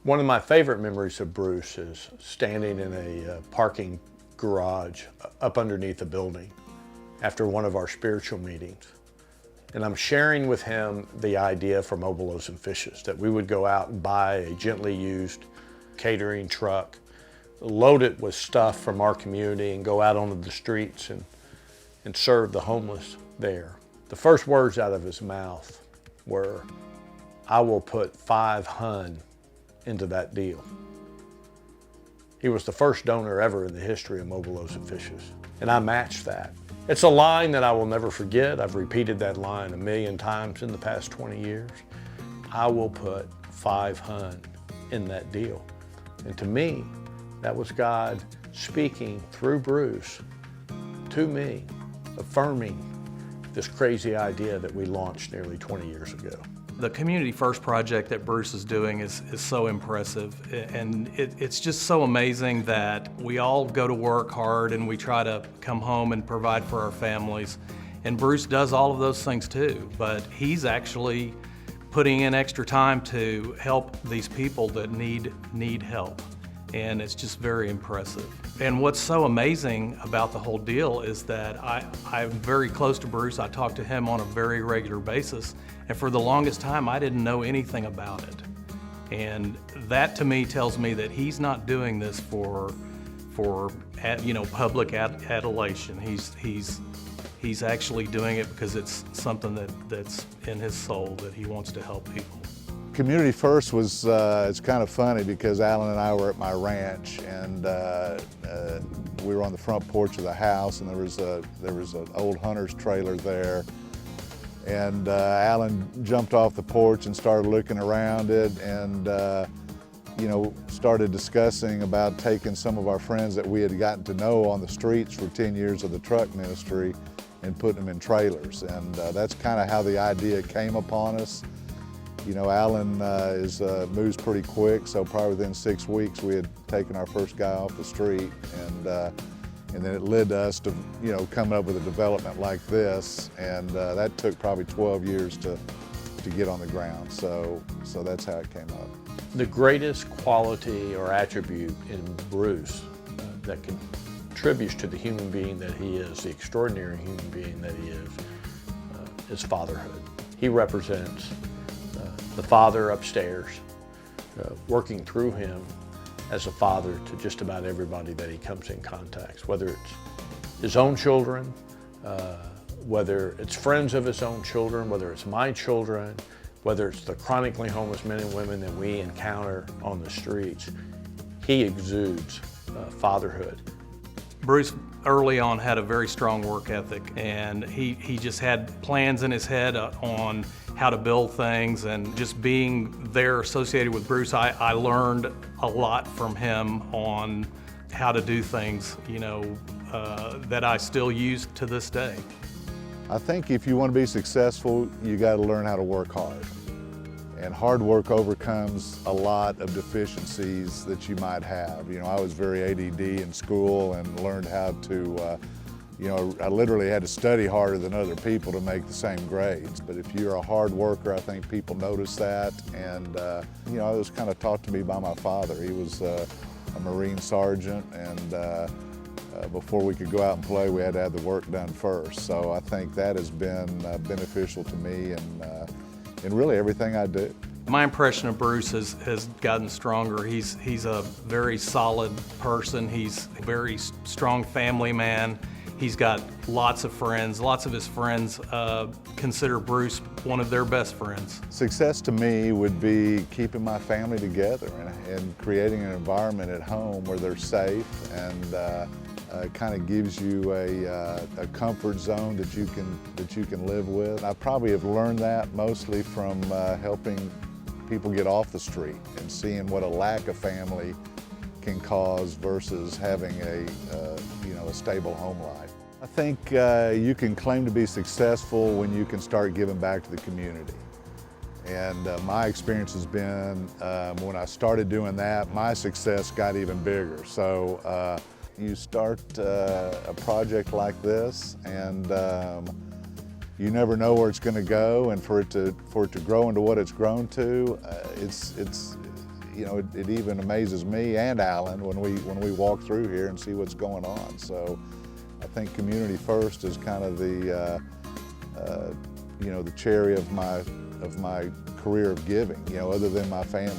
One of my favorite memories of Bruce is standing in a parking garage up underneath a building after one of our spiritual meetings. And I'm sharing with him the idea for Mobile Loaves and Fishes, that we would go out and buy a gently used catering truck, load it with stuff from our community, and go out onto the streets and serve the homeless there. The first words out of his mouth were, "I will put 5 hun into that deal." He was the first donor ever in the history of Mobile Loaves and Fishes, and I matched that. It's a line that I will never forget. I've repeated that line 1,000,000 times in the past 20 years. I will put 5 hun in that deal. And to me, that was God speaking through Bruce to me, affirming this crazy idea that we launched nearly 20 years ago. The Community First project that Bruce is doing is so impressive, and it's just so amazing that we all go to work hard and we try to come home and provide for our families. And Bruce does all of those things too, but he's actually putting in extra time to help these people that need help. And it's just very impressive. And what's so amazing about the whole deal is that I'm very close to Bruce. I talk to him on a very regular basis. And for the longest time, I didn't know anything about it. And that to me tells me that he's not doing this for public adulation. He's actually doing it because it's something that's in his soul, that he wants to help people. Community First was, it's kind of funny because Alan and I were at my ranch, and we were on the front porch of the house, and there was an old hunter's trailer there. And Alan jumped off the porch and started looking around it, and started discussing about taking some of our friends that we had gotten to know on the streets for 10 years of the truck ministry and putting them in trailers. And that's kind of how the idea came upon us. You know, Alan moves pretty quick, so probably within 6 weeks we had taken our first guy off the street, and then it led to us to, coming up with a development like this, and that took probably 12 years to get on the ground. So that's how it came up. The greatest quality or attribute in Bruce that contributes to the human being that he is, the extraordinary human being that he is fatherhood. He represents the father upstairs, working through him as a father to just about everybody that he comes in contact, whether it's his own children, whether it's friends of his own children, whether it's my children, whether it's the chronically homeless men and women that we encounter on the streets. He exudes fatherhood. Bruce early on had a very strong work ethic, and he just had plans in his head on how to build things. And just being there associated with Bruce, I learned a lot from him on how to do things, that I still use to this day. I think if you want to be successful, you got to learn how to work hard. And hard work overcomes a lot of deficiencies that you might have. I was very ADD in school and learned how to, I literally had to study harder than other people to make the same grades. But if you're a hard worker, I think people notice that. And, it was kind of taught to me by my father. He was a Marine sergeant, and before we could go out and play, we had to have the work done first. So I think that has been beneficial to me and really everything I do. My impression of Bruce has gotten stronger. He's a very solid person. He's a very strong family man. He's got lots of friends. Lots of his friends consider Bruce one of their best friends. Success to me would be keeping my family together and creating an environment at home where they're safe, and it kind of gives you a comfort zone that you can live with. I probably have learned that mostly from helping people get off the street and seeing what a lack of family can cause versus having a stable home life. I think you can claim to be successful when you can start giving back to the community. And my experience has been when I started doing that, my success got even bigger. So you start a project like this, and you never know where it's going to go, and for it to grow into what it's grown to, you know, it even amazes me and Alan when we walk through here and see what's going on. So I think community first is kind of the you know, the cherry of my career of giving, you know, other than my family.